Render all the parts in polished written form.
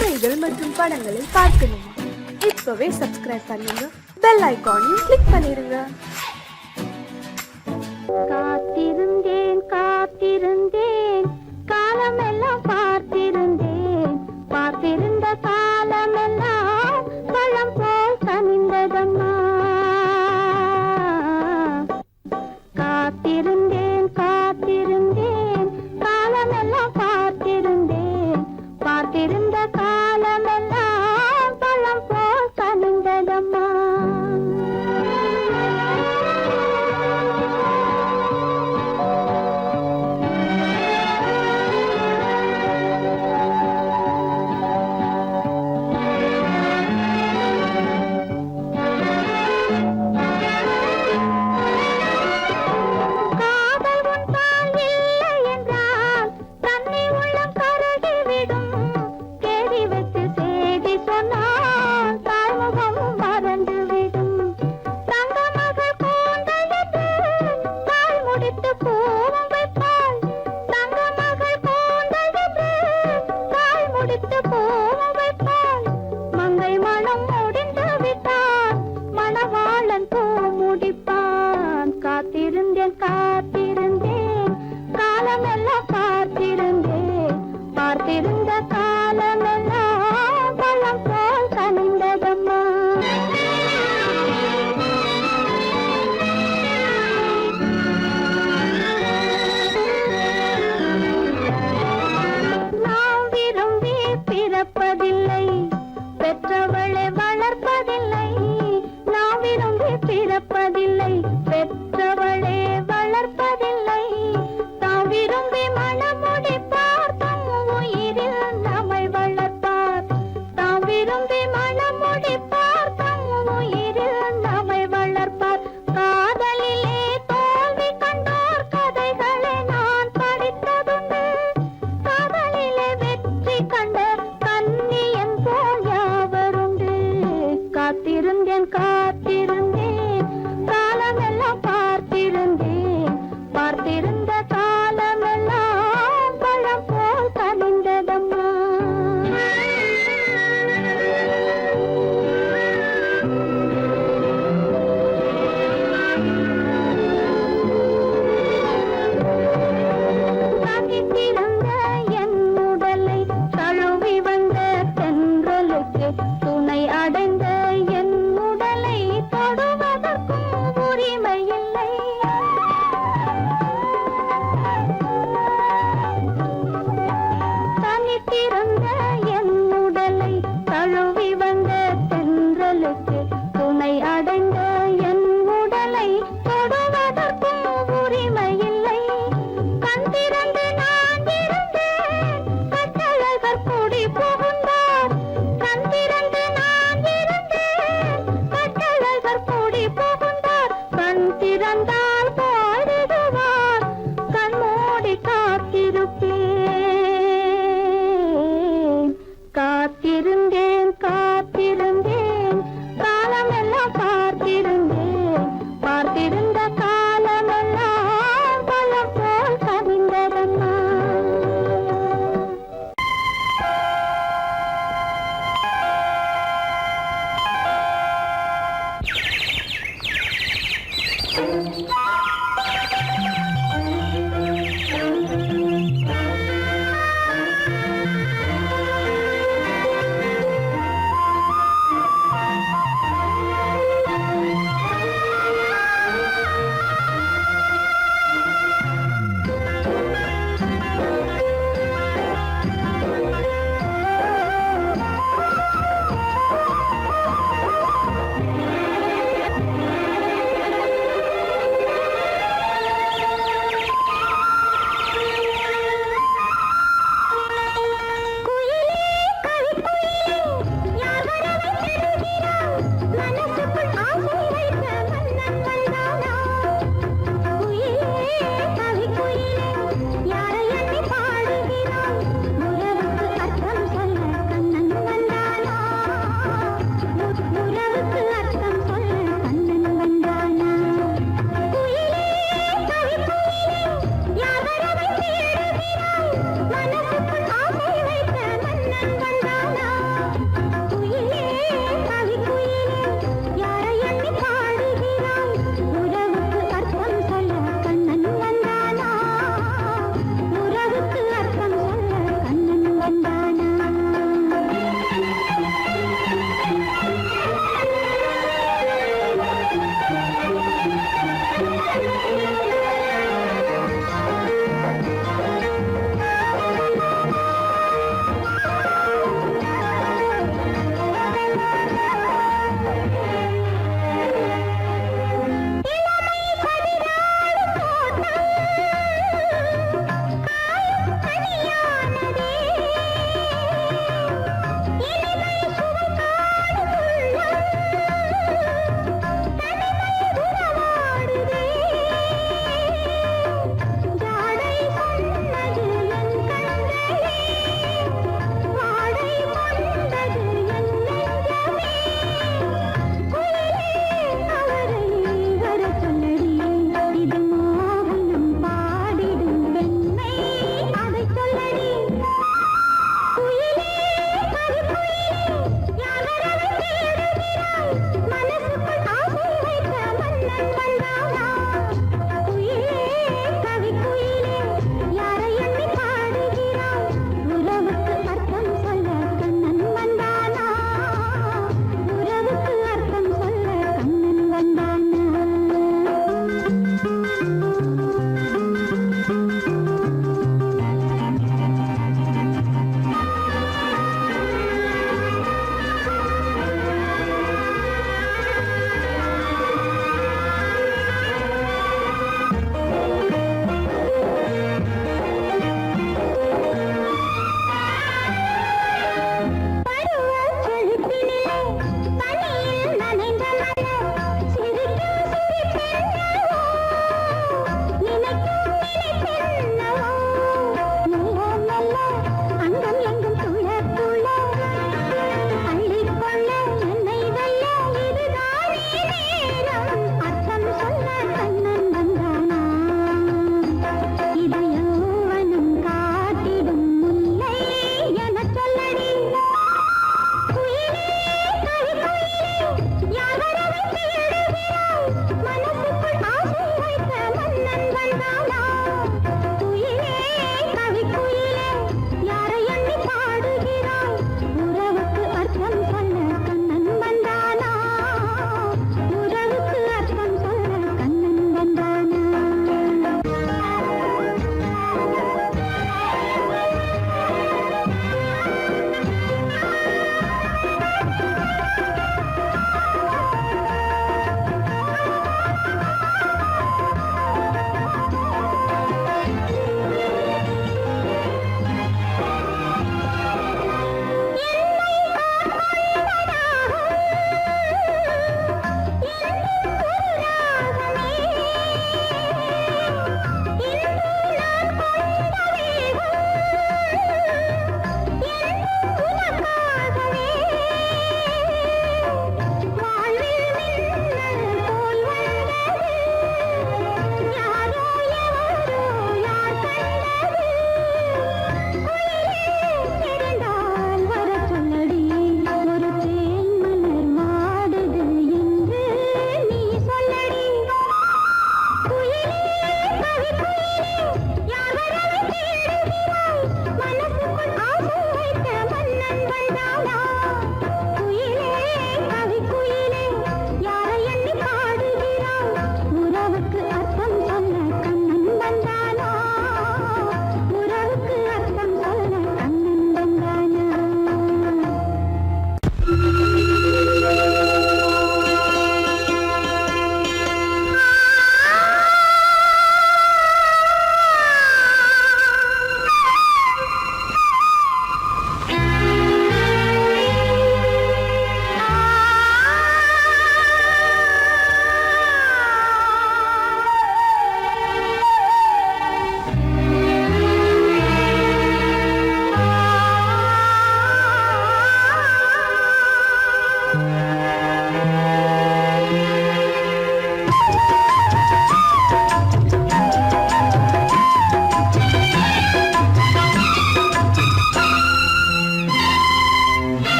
கதைகள் மற்றும் படங்களை பார்க்கணுமா? இப்பவே சப்ஸ்கிரைப் பண்ணுங்க, பெல் ஐகானையும் கிளிக் பண்ணிருங்க. காத்திருந்தேன் காத்திருந்தேன் காலமெல்லாம் பார்த்திருந்தேன், பார்த்திருந்த காலமெல்லாம் பழம் போல் கனிந்ததம்மா. காத்திருந்தேன் காத்திருந்தேன் காலமெல்லாம் பார்த்திருந்தேன், பார்த்திருந்த காலமெல்லாம் பழம் போல் கனிந்ததம்மா. காத்திருந்தேன் காத்திருந்தேன் காலமெல்லாம் பார்த்திருந்தேன், பார்த்திருந்த காலமெல்லாம் பழம் போல் கனிந்ததம்மா. நாம் விரும்பி பிறப்பதில்லை, பெற்றவளை வளர்ப்பதில்லை. நாம் விரும்பி பிறப்பதில்லை, பெற்றவளே வளர்ப்பதில்லை. தாம் விரும்பி மனமுடிப்பார், தம் உயிரில் நம்மை வளர்ப்பார். தாம் விரும்பி மனமுடிப்பார், தம் உயிரில் நம்மை வளர்ப்பார். காதலிலே தோல்வி கண்டோர் கதைகளை நான் படித்ததுண்டு, காதலிலே வெற்றி கண்ட கண்ண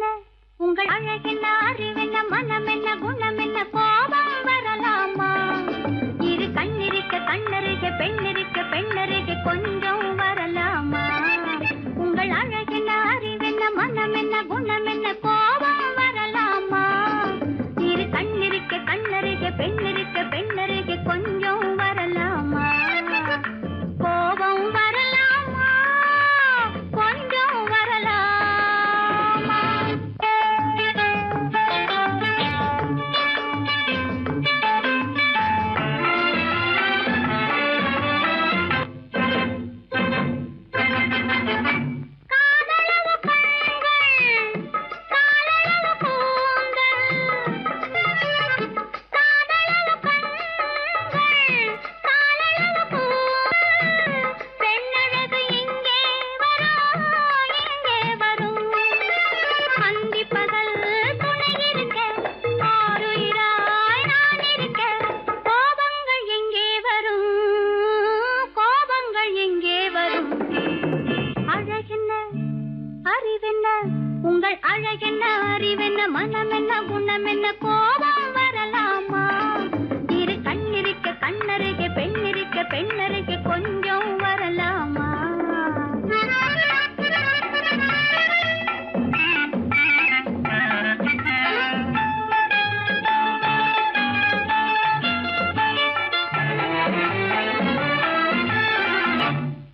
அழகென்ன உங்கள் அழகென்ன அறிவென்ன மனம் என்ன குணம் என்ன கோபம் வரலாமா இரு கண்ணிருக்க கண்ணருக பெண்ணிருக்க பெண்ணருக கொஞ்சம் வரலாமா உங்கள் அழகென்ன அறிவென்ன மனம் என்ன குணம் என்ன கோபம் வரலாமா இரு கண்ணிருக்க கண்ணருக பெண்ணிருக்க பெண்ணருக கொஞ்சம் வரலாமா கோபம் வரலாமா கொஞ்சம் வரலாமா காதலவு கண்கள் காலளவு கூந்தல் காதலவு கண்கள் காலளவு கூந்தல் பெண்ணழகு இங்கே வரும் அந்தி பகல் துணை இருக்க ஆருயிராய் நான் இருக்க கோபங்கள் எங்கே வரும் கோபங்கள் எங்கே வரும் அழகென்ன அறிவென்ன உங்கள் அழகென்ன அறிவென்ன மனம் என்ன குணம் என்ன கோபம் வரலாமா இரு கண்ணிருக்க கண்ணருக பெண்ணிருக்க பெண்ணருக கொஞ்சம் வரலாமா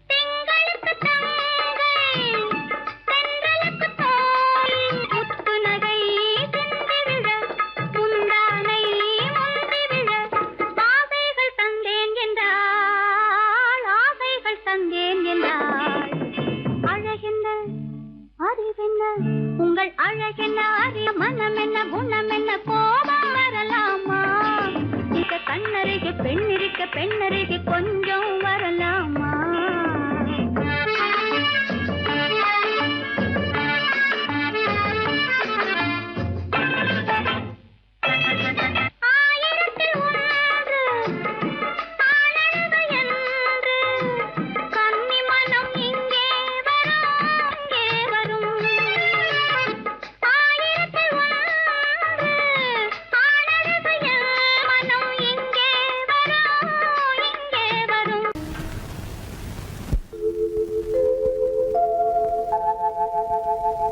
திங்களுக்கு தங்கை தென்றலுக்கு தோல் முத்து நகை சிந்தி விழ முந்தானை முந்தி விழ ஆசைகள் தந்தேன் என்றாள் ஆசைகள் தந்தேன் என்றாள் அழகென்ன அறிவென்ன உங்கள் அழகென்ன அறிய மனம் என்ன குணம் என்ன கோபம் வரலாமா இக கண்ணருக பெண்ணிருக்க பெண்ணருக கொஞ்சம் வரலாமா ஆயிரத்தில் ஒன்று ஆளழகு என்று கன்னி மனம் இங்கே வரும் ஆயிரத்தில் ஒன்று ஆளழகு மனம் இங்கே வரும்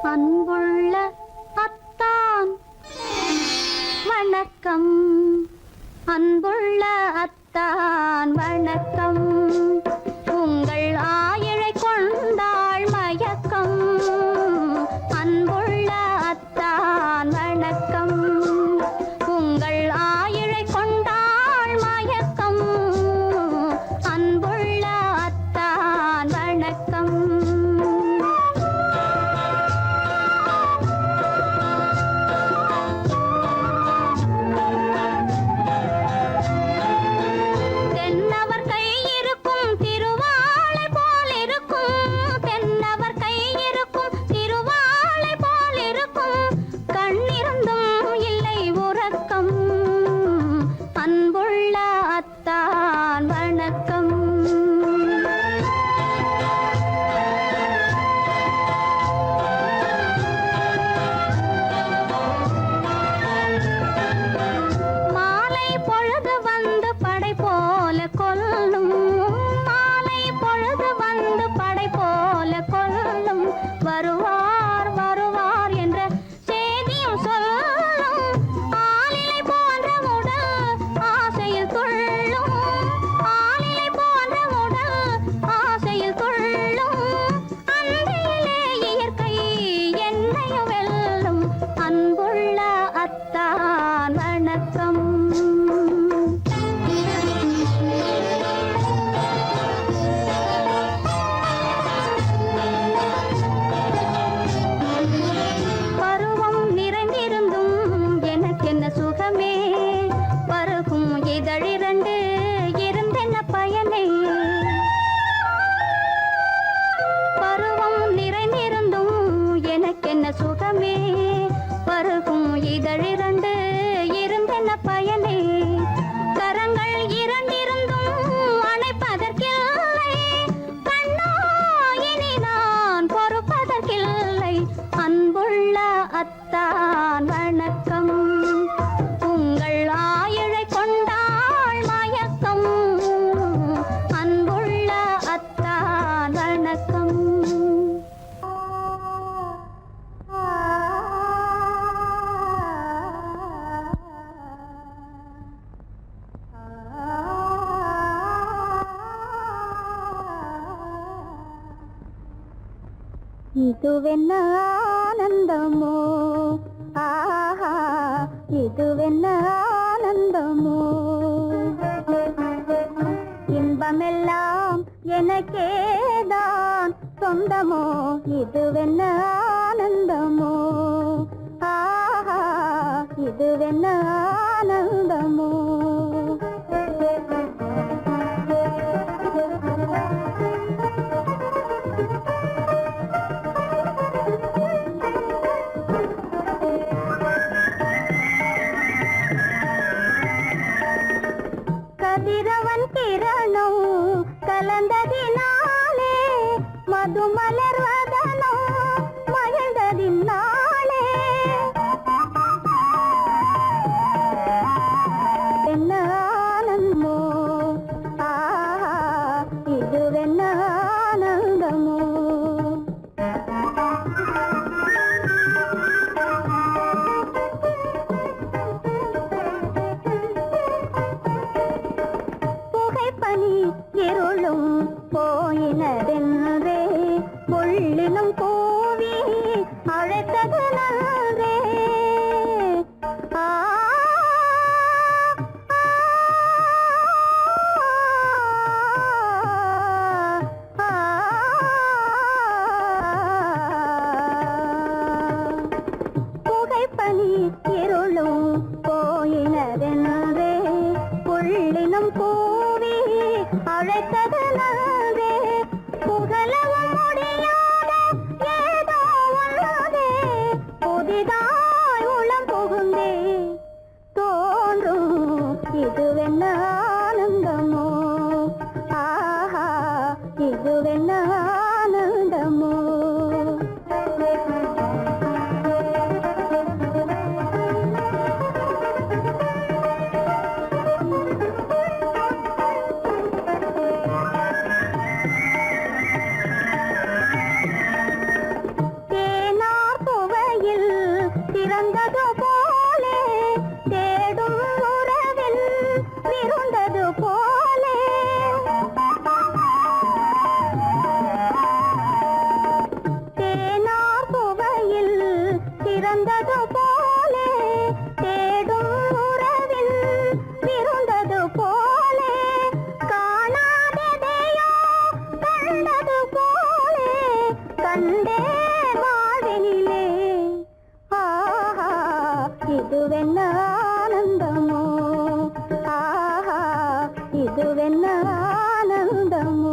அன்புள்ள அத்தான் வணக்கம் அன்புள்ள அத்தான் வணக்கம் உங்கள் ஆயிழை கொண்டாள் மயக்கம் அன்புள்ள அத்தான் வணக்கம் உங்கள் ஆயிழை கொண்டாள் மயக்கம் அன்புள்ள அத்தான் வணக்கம் தென்னவர் கை இருக்கும் திருவாளை போல் இருக்கும் தென்னவர் கை இருக்கும் திருவாளை போல் இருக்கும் கண்ணிருந்தும் இல்லை உறக்கம் அன்புள்ள அத்தான் வணக்கம் மாலை பொழுது வந்து படை போல கொல்லும் மாலை பொழுது வந்து படை போல கொல்லும் வருவார் வருவார் என்ற செய்தியும் சொல்லும் ஆளிலை போன்ற உடல் ஆசையில் துள்ளும் ஆளிலை போன்ற உடல் ஆசையில் துள்ளும் அன்றையிலே இயற்கை என்னையும் வெல்லும் அன்புள்ள அத்தான் வணக்கம் பருவம் நிறைந்திருந்தும் எனக்கென்ன சுகமே பருகும் இதழிரண்டு இருந்தென்ன பயனே பருவம் நிறைந்திருந்தும் எனக்கென்ன சுகமே பருகும் இதழிரண்டு இருந்தென்ன பயனே கரங்கள் இரண்டிருந்தும் அணைப்பதற்கில்லை கண்ணா இனி நான் பொறுப்பதற்கில்லை அன்புள்ள அத்தான் வணக்கம். உங்கள் ஆயுளை கொண்டாள் மயக்கம். அன்புள்ள அத்தான் வணக்கம். இதுவென்ன ஆனந்தமோ, ஆஹா, இதுவென்ன ஆனந்தமோ, இன்பமெல்லாம் எனக்கேதான் சொந்தமோ, இதுவென்ன ஆனந்தமோ, ஆஹா, இதுவென்ன ஆனந்தமோ. கதிரவன் கிரணம் கலந்ததினாலே, மது மலர்வதனோ மகிழ்ந்ததினாலே, என்ன ஆனந்தமோ, ஆஹா, இதுவென்ன ஆனந்தமோ. புகைப்பனி இருளும் போயினதென்றே, புள்ளினும் கூவி அழைத்தது நன்றே. ஆ, ஆ, புகைப்பனி இருளும் போயினதென்றே, புள்ளினும் கூவி அழைத்தது நன்றே. புகழவும் முடியாத ஏதோ உள்ளதே, புதிதாய் உளம் புகுந்தே தோன்றும், இதுவென்ன ஆனந்தமோ, ஆஹா, இதுவென்ன ஆனந்தமோ. தேனார் புவையில் திறந்தது போலே, தேடும் உறவில் விருந்தது போலே, தேனார் புவையில் திறந்தது போலே, தேடும் உறவில் விருந்தது போலே, காணாததையோ கண்டது போலே, கண்டே வாழ்வினிலே, ஆஹா, இதுவென்ன ஆனந்தமோ, ஆஹா, இதுவென்ன ஆனந்தமோ.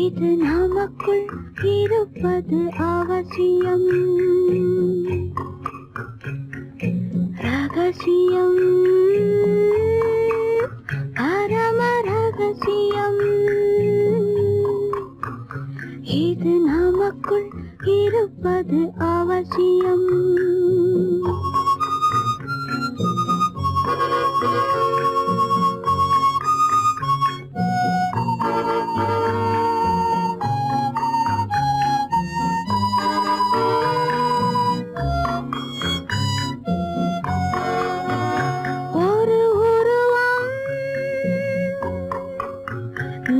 இது நமக்குள் இருப்பது அவசியம். ரகசியம், பரம ரகசியம். இது நமக்குள் இருப்பது அவசியம். ஒரு உருவம்,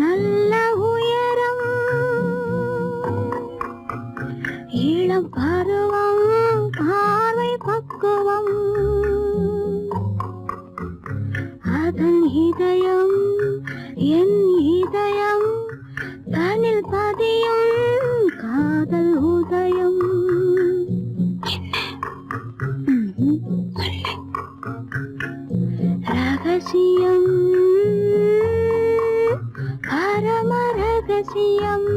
நல்ல உயரம், இளம் பருவம், பார்வை பக்குவம். அதன் இதயம், என் இதயம், தனில் பதியும் காதல் உதயம். ரகசியம், பரம ரகசியம்.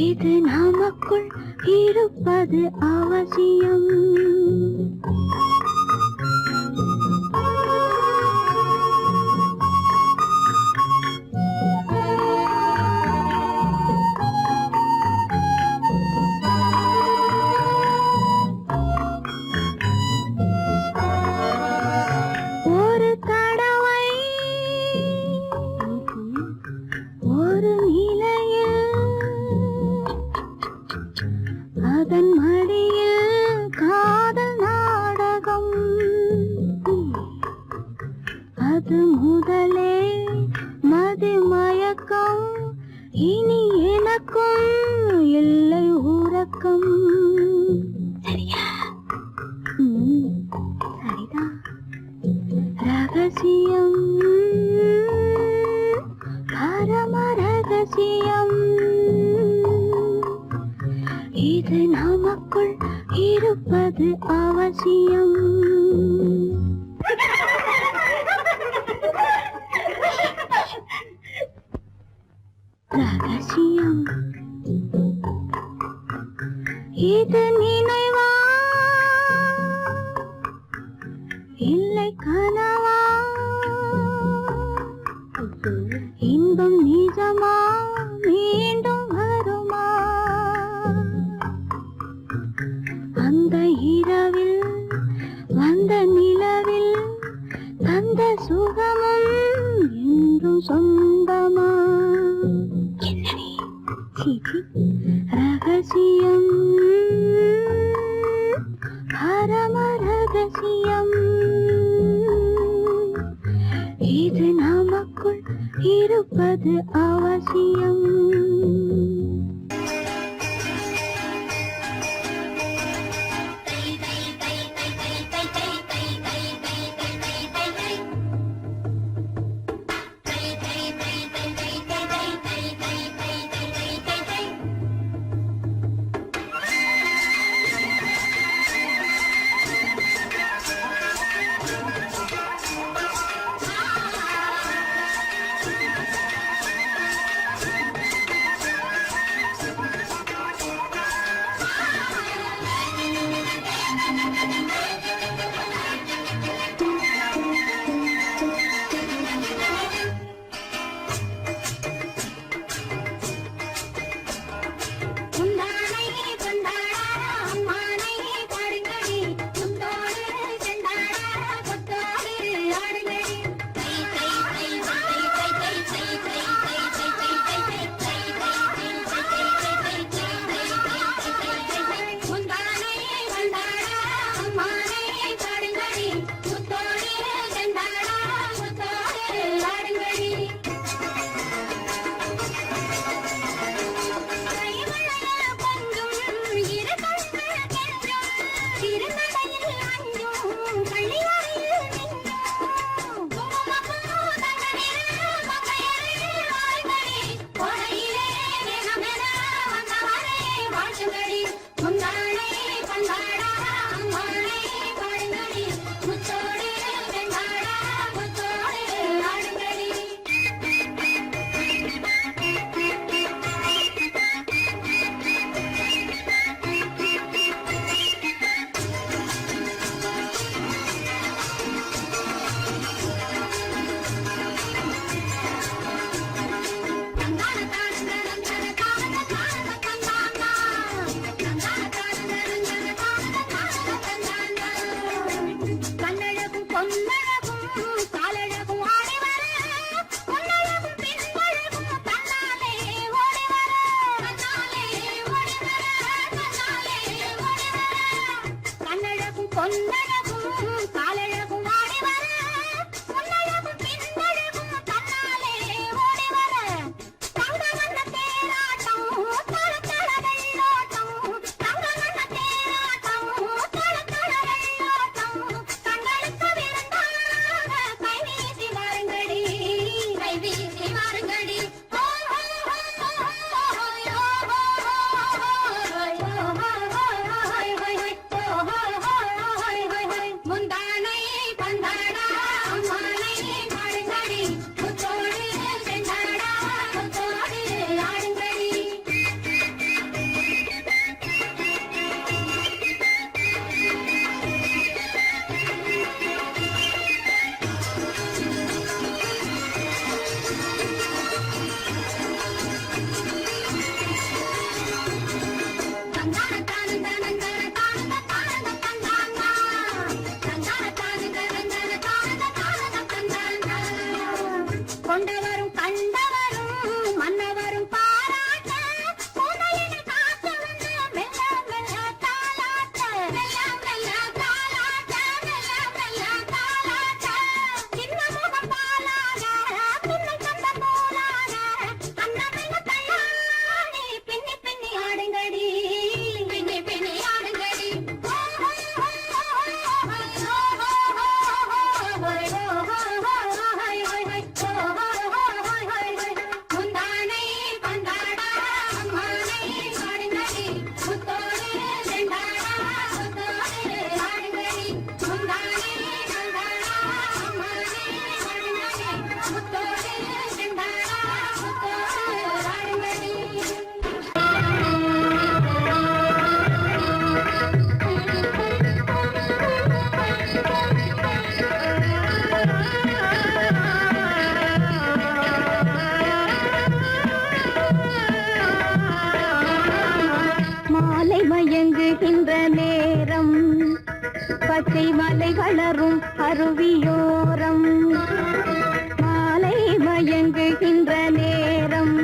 இது நமக்குள் இருப்பது அவசியம். ஒரு தடவை ஒரு நிலையில், அதன் மடியில் காதல் நாடகம். அது முதலே மதிமயக்கம். இனி எனக்கும் இல்லை உறக்கம். சரியா? சரிதான். ரகசியம், பரம ரகசியம். இது நமக்குள் இருப்பது அவசியம். ரகசியம், இது நினைவா இல்லை கனவா? இன்பம் நிஜமா, மீண்டும் வருமா? அந்த இரவில் வந்த நிலவில் தந்த சுகமும் என்றும் சொந்தமா? ரகசியம், பரம ரகசியம். இது நமக்குள் இருப்பது அவசியம். கொண்டவரும் கண்டவரும் மன்னவரும் பாராட்ட புதையினை காத்து வந்து மெல்ல மெல்ல தாலாட்ட மெல்ல மெல்ல தாலாட்ட மெல்ல மெல்ல தாலாட்ட சின்ன முகம் பாலாக பின்னை கண்ட போலாக அன்னமெல்ல தள்ளாடி பின்னி பின்னி ஆடுங்கடி பின்னி பின்னி ஆடுங்கடி முந்தானை பந்தாடா அம்மானை ஆடுங்கடி முத்தோடு செண்டாடா முத்தோடு ஆடுங்கடி முந்தானை பந்தாடா அம்மானை ஆடுங்கடி முத்தோடு செண்டாடா முத்தோடு ஆடுங்கடி மாலை மயங்குகின்ற நேரம் பச்சை மலை வளரும் அருவியோரம் மாலை மயங்குகின்ற நேரம்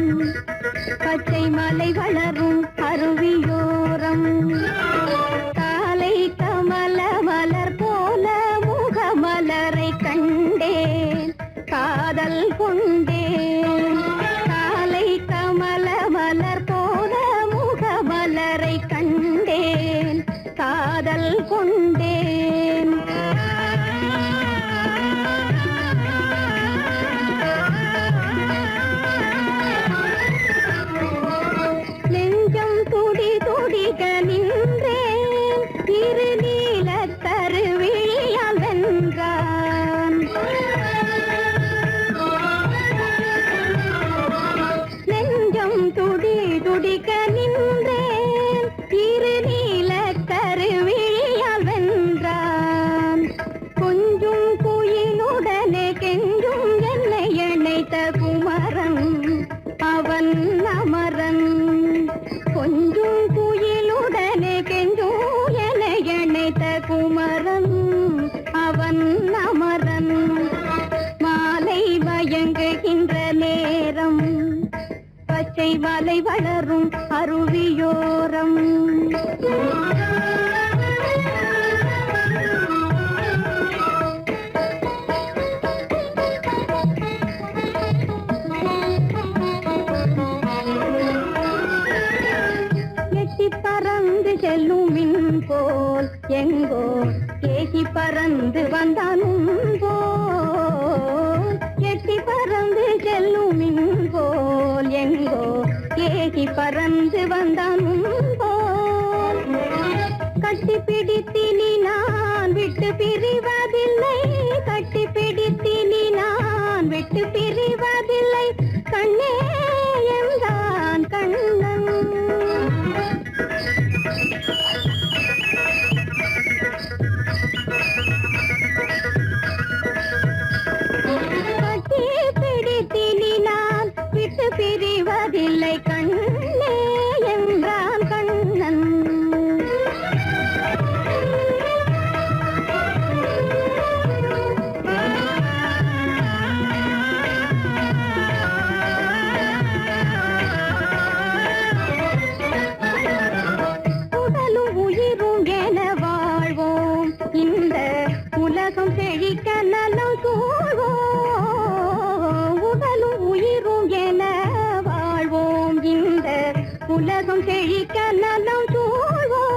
பச்சை மலை வளரும் அருவியோரம் காலை கமல மலர் போல முகமலரை கண்டேன் காதல் கொண்டேன் காலை கமல மலர் போல முகமலரை கண்டேன் காதல் கொண்டேன் நெஞ்சம் துடி துடிக்க நின்றேன் இரு நீல கருவிழியால் வென்றான் நெஞ்சம் துடி துடிக்க நின்றேன் இரு நீல கருவிழியால் வென்றான் கொஞ்சும் குயிலுடனே கெஞ்சும் என்னை இணைத்த குமரன் அவன் அமரன் கொஞ்சும் குயிலுடனே கெஞ்சும் என்னை இணைத்த குமரன் அவன் அமரன் மாலை மயங்குகின்ற நேரம் பச்சை மலை வளரும் அருவியோரம் எட்டி பறந்து செல்லும் மின் போல் எங்கோ கேசி பறந்து வந்தானும் போல் எட்டி பறந்து செல்லும் மின் போல் எங்கோ கேசி பறந்து வந்தானும் போல் கட்டி பிடித்தினி நான் விட்டு பிரிவதில்லை கட்டி பிடித்தினி நான் விட்டு பிரிவதில்லை கண்ணே என்றான் கண்ணன் கட்டி பிடித்தினி நான் விட்டு பிரிவதில்லை கண்ணே என்றான் கண்ணன் உடலும் உயிரும் என வாழ்வோம் இந்த உலகம் செழிக்க நலம் சூழ்வோம் உடலும் உயிரும் என வாழ்வோம் இந்த உலகம் செழிக்க நலம் சூழ்வோம்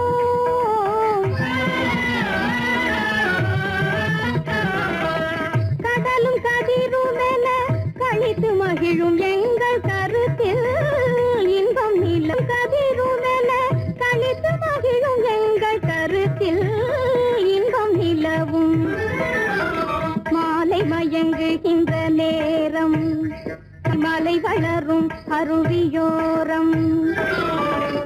கடலும் கதிரும் என கழித்து மகிழும் எங்கள் கருத்தில் இன்பம் நிலம் கதிரும் என கழித்து மகிழும் எங்கள் கருத்தில் இன்பம் நிலவும் மாலை மயங்குகின்ற நேரம் மலை வளரும் அருவியோரம்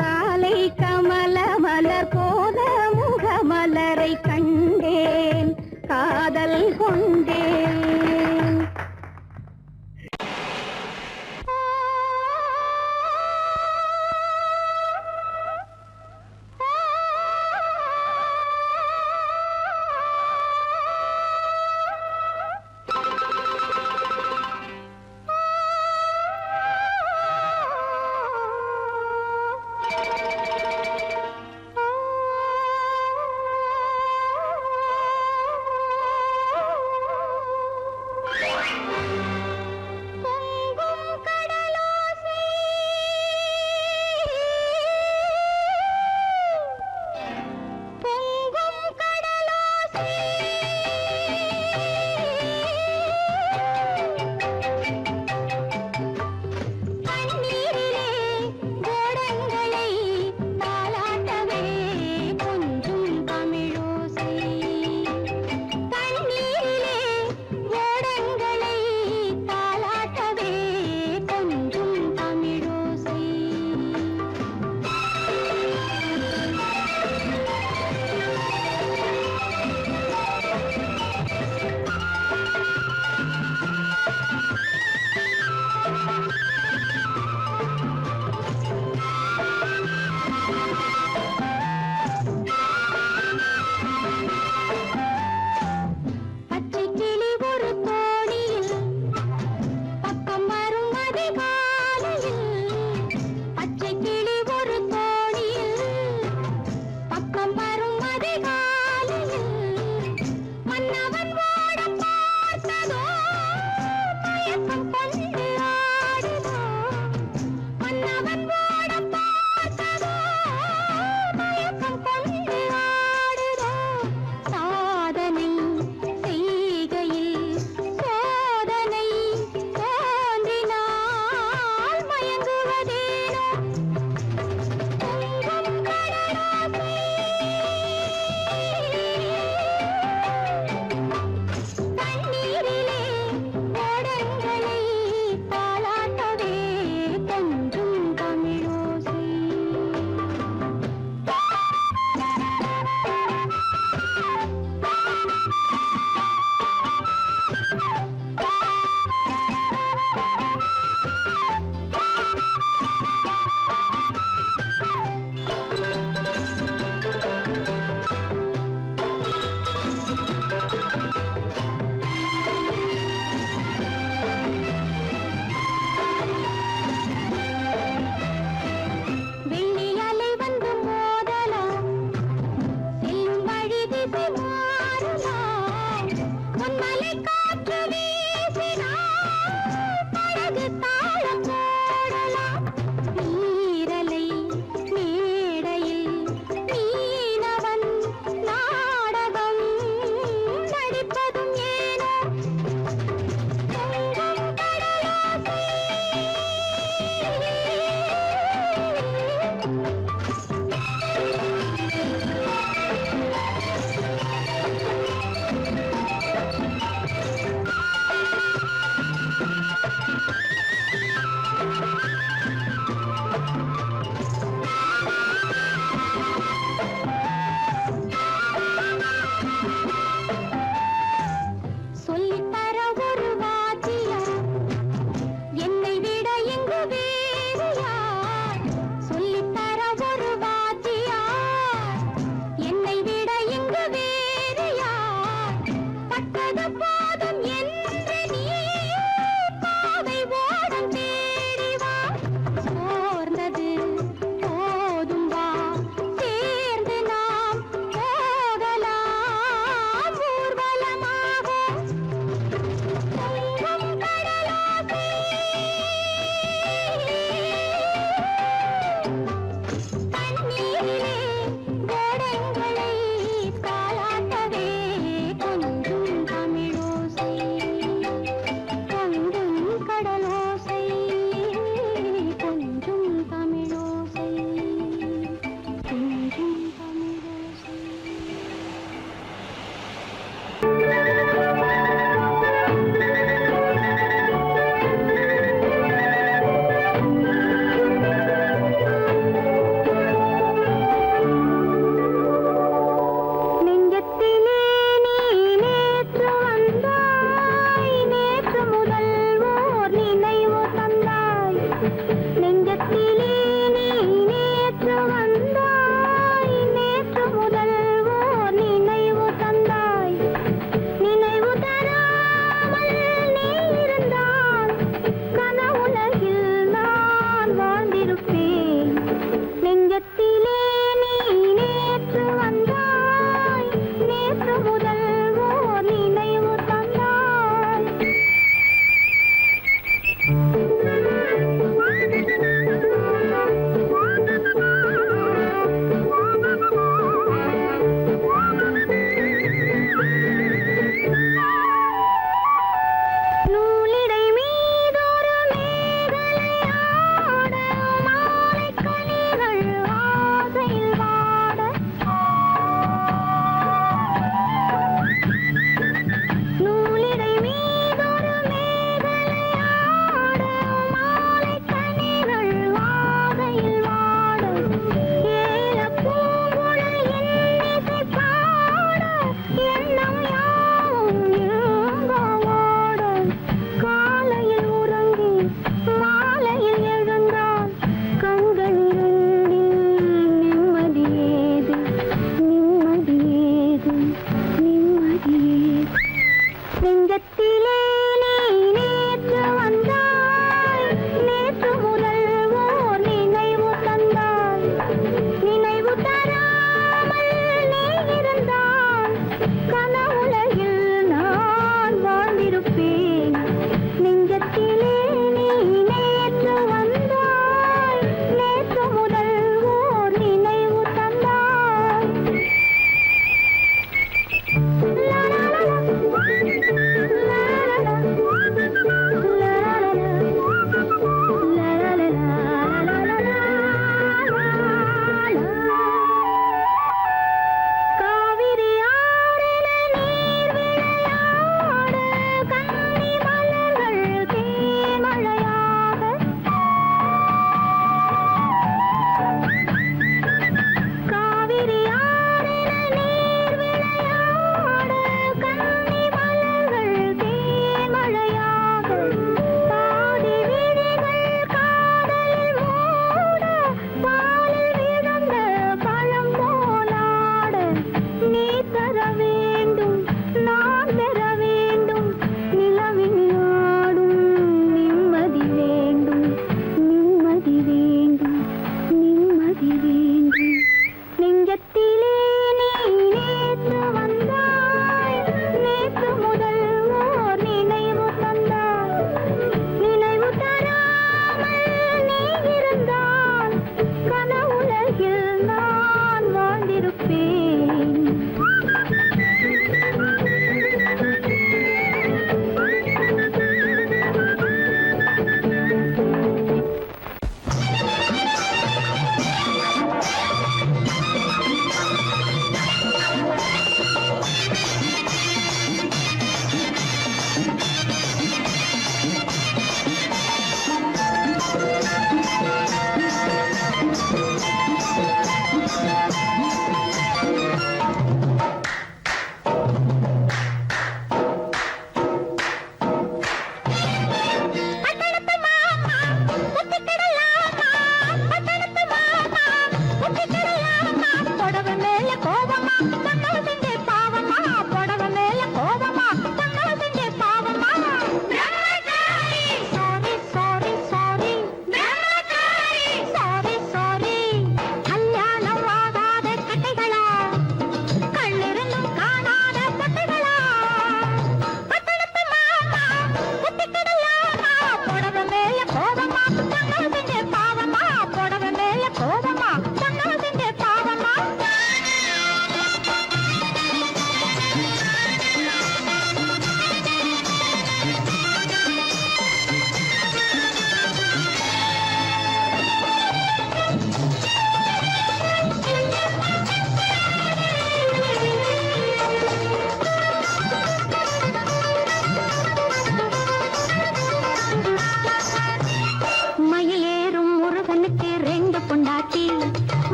காலை கமல மலர் போல முகமலரை கண்டேன் காதல் கொண்டேன் மயக்கம் கொண்டு ஆடுதோ மன்னவன் ஓட பார்த்ததோ மயக்கம் கொண்டு ஆடுதோ சாதனை செய்கையில் சோதனை தோன்றினால் மயங்குவதேனோ பொங்கும் கடலோசை தண்ணீரிலே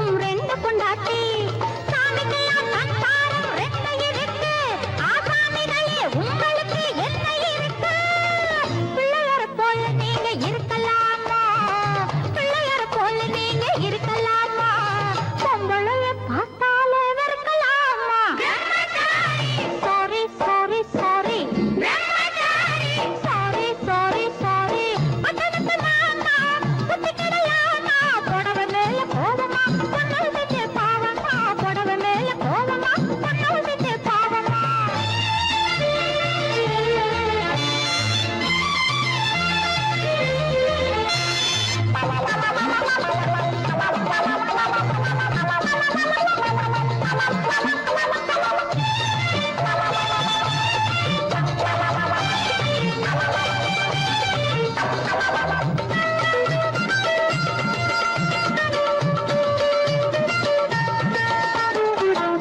இருக்கும் ரெண்டு பொண்டாட்டி சாமிக்கெல்லாம் சம்சாரம் ரெண்டு இருக்கு ஆசாமிகளே உங்களுக்கு என்ன இருக்கு பிள்ளையர போல நீங்க இருக்கலாமா பிள்ளையர போல நீங்க இருக்கலாமா பொம்பளைய பார்த்தாலே வெறுக்கலாமா sorry sorry sorry sorry sorry sorry பட்டணத்து மாமா புத்தி கிடையாமா புடவை மேல கோவமா பொண்ணு செஞ்ச பாவமா புடவை மேல கோவமா பொண்ணு செஞ்ச பாவமா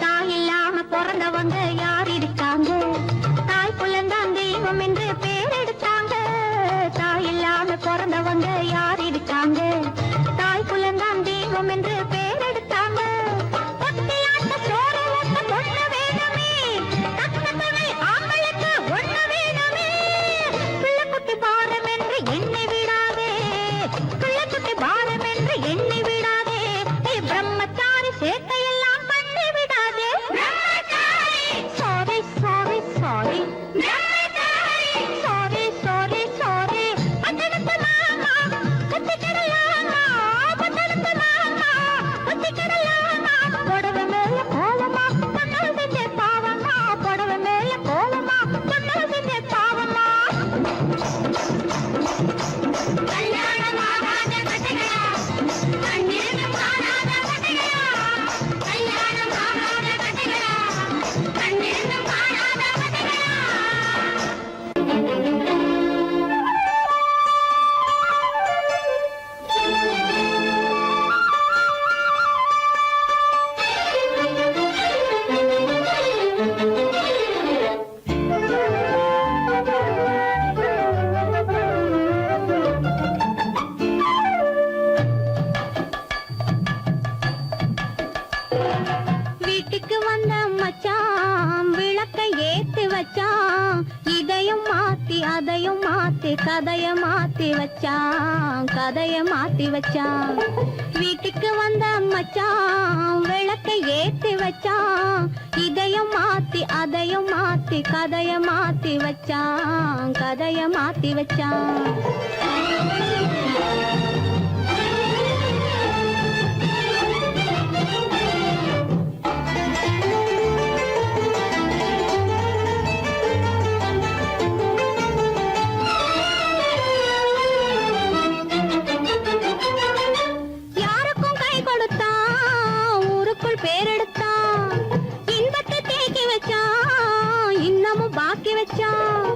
தாய் இல்லாம பிறந்தவங்க யார் இருக்காங்க தாய் புலந்தான் தெய்வம் என்று பேர் எடுத்தாங்க தாய் இல்லாம பிறந்தவங்க யார் இருக்காங்க தாய் புலந்தான் தெய்வம் என்று பேர் எடுத்தாங்க ஒத்தையாட்ட சோறு ஊட்ட பொண்ணு வேணுமே தக்க துணை ஆம்பளுக்கு ஒண்ணு வேணுமே பிள்ளைக்குட்டி பாரம் என்று எண்ணி விடாதே பிள்ளைக்குட்டி பாரம் என்று எண்ணி விடாதே நீ பிரம்மச்சாரி சேட்டையெல்லாம் பண்ணி விடாதே sorry sorry sorry sorry sorry sorry பட்டணத்து மாமா புத்தி கிடையாமா பட்டணத்து மாமா புத்தி கிடையாமா புடவை மேல கோவமா பொண்ணு செஞ்ச பாவமா புடவை மேல கோவமா பொண்ணு செஞ்ச பாவமா கல்யாணம் ஆகாத கட்டைகளா கண்ணீரும் காணாத கட்டைகளா கல்யாணம் ஆகாத கட்டைகளா கண்ணீரும் காணாத கட்டைகளா வீட்டுக்கு வந்த மச்சான் விளக்கை ஏத்தி வச்சான் இதையும் மாத்தி அதையும் மாத்தி கதைய மாத்தி வச்சான் கதைய மாத்தி வச்சான் வீட்டுக்கு வந்த மச்சான் விளக்கை ஏத்தி வச்சான் இதையும் மாத்தி அதையும் மாத்தி கதைய மாத்தி வச்சான் கதைய மாத்தி வச்சான் யாருக்கும் கை கொடுத்தான் ஊருக்குள் பேரெடுத்தான் இன்பத்தை தேக்கி வச்சான் இன்னமும் பாக்கி வச்சான்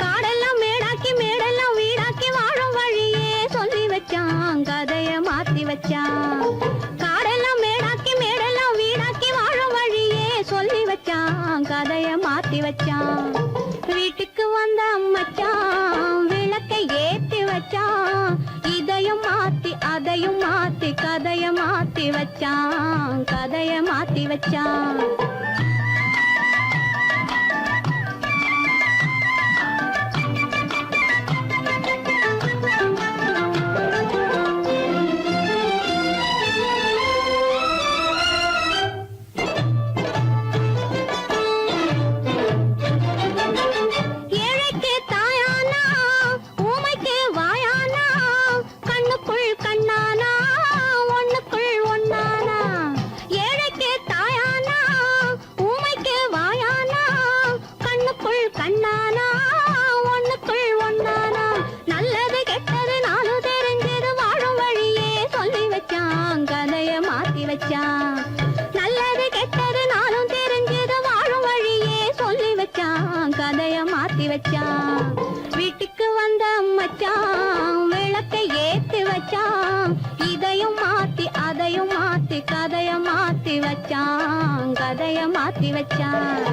காடெல்லாம் மேடாக்கி மேடெல்லாம் வீடாக்கி வாழும் வழியே சொல்லி வச்சான் கதைய மாத்தி வச்சான் காடெல்லாம் மேடாக்கி மேடெல்லாம் வீடாக்கி வாழும் வழியே சொல்லி வச்சான் கதைய மாத்தி வச்சான் வீட்டுக்கு வந்த மச்சான் விளக்கை ஏத்தி வச்சான் இதையும் மாத்தி அதையும் மாத்தி கதைய மாத்தி வச்சான் கதைய மாத்தி வச்சான் ஏழைக்கு தாயானா ஊமைக்கு வாயானா கண்ணுக்குள் கண்ணானா ஒண்ணுக்குள் ஒண்ணானா ஏழைக்கு தாயானா ஊமைக்கு வாயானா கண்ணுக்குள் கண்ணானா ஒண்ணுக்குள் ஒண்ணானா நல்லது கெட்டது நாலு தெரிஞ்சது வாழும் வழியே சொல்லி வச்சான் கதைய மாத்தி வச்சான் நல்லது கெட்டது நாளும் தெரிஞ்சது வாழும் வழியே சொல்லி வச்சான் கதைய மாத்தி வச்சான் வீட்டுக்கு வந்த மச்சான் விளக்கை ஏத்தி வச்சான் இதையும் மாத்தி அதையும் மாத்தி கதைய மாத்தி வச்சான் கதைய மாத்தி வச்சான்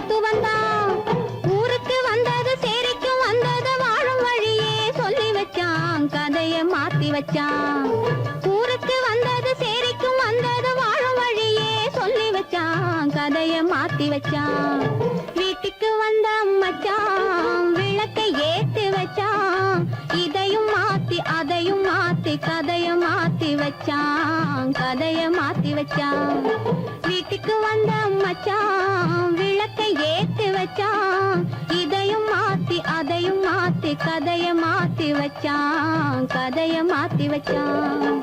ஒத்து வந்தான். ஊருக்கு வந்தது சேரிக்கும் வந்தது வாழும் வழியே சொல்லி வச்சான், கதைய மாத்தி வச்சான். ஊருக்கு வந்தது சேரிக்கும் வந்தது வாழும் வழியே சொல்லி வச்சான், கதைய மாத்தி வச்சான். வீட்டுக்கு வந்த மச்சான் விளக்கை ஏத்தி வச்சான், இதையும் மாத்தி அதையும் மாத்தி கதைய மாத்தி வச்சான், கதைய மாத்தி வச்சான். வீட்டுக்கு வந்த மச்சான் விளக்கை ஏத்தி வச்சான், இதையும் மாத்தி அதையும் மாத்தி கதைய மாத்தி வச்சான், கதைய மாத்தி வச்சான்.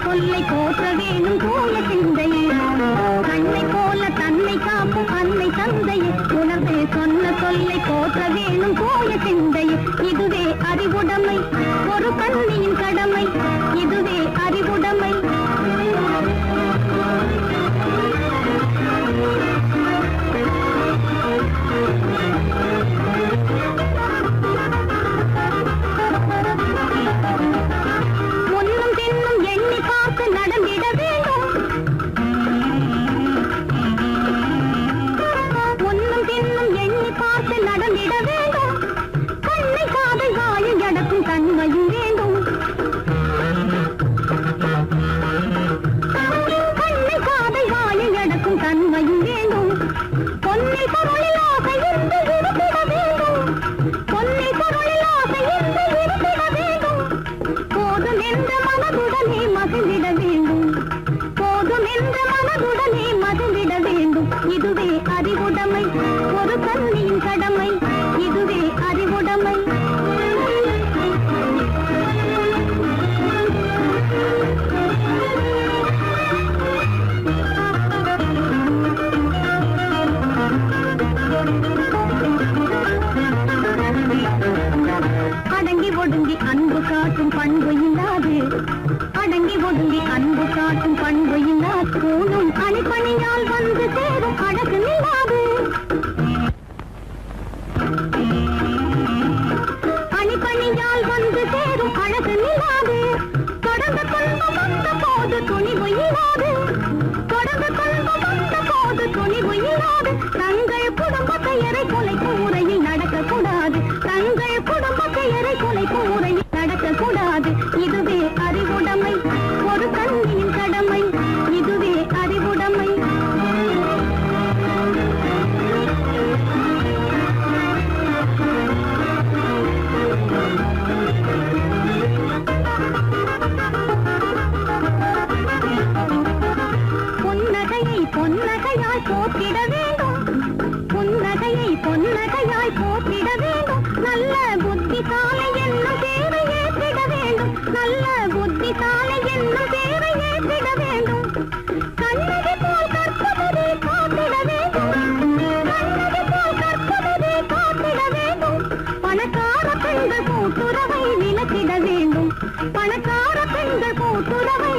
சொல்லை போற்ற வேணும் போல சிந்தையே கண்ணை போல தன்னை காக்கும் அன்னை தந்தையே உணர்ந்து சொன்ன சொல்லை போற்ற வேணும் போல சிந்தையே இதுவே அறிவுடைமை ஒரு கண்ணியின் கடமை இதுவே அறிவுடைமை பார்வையில்லா கூணும் அணிப்பணியால் வந்து சேரும் அழகு நிலாது அணிப்பணியால் வந்து சேரும் அழகு நிலாது தொடர்ந்து துன்பம் வந்த போது துணிவு இல்லாது தொடர்ந்து துன்பம் வந்த போது துணிவு இல்லாது தங்கள் குடும்ப பெயரை கொலைக்கும் முறையில் நடக்கக்கூடாது தங்கள் குடும்ப பெயரை கொலைக்கும் முறையில் நடக்கக்கூடாது இதுவே அறிவுடைமை ஒரு கண்ணியின் கடமை இதுவே அறிவுடைமை புன்னகையை பொன்னகையாய் போற்றிட வேண்டும் புன்னகையை பொன்னகையாய் போற்றிட வேண்டும் நல்ல புத்திசாலை என்னும் பேரை ஏற்றிட வேண்டும் நல்ல புத்திசாலை என்னும் பேரை ஏற்றிட வேண்டும் கண்ணகி போல் கற்பவரே காத்திட வேண்டும் கண்ணகி போல் கற்பவரே காத்திட வேண்டும் பணக்கார பெண்கள் கூட்டுறவை விலக்கிட வேண்டும் பணக்கார பெண்கள் கூட்டுறவை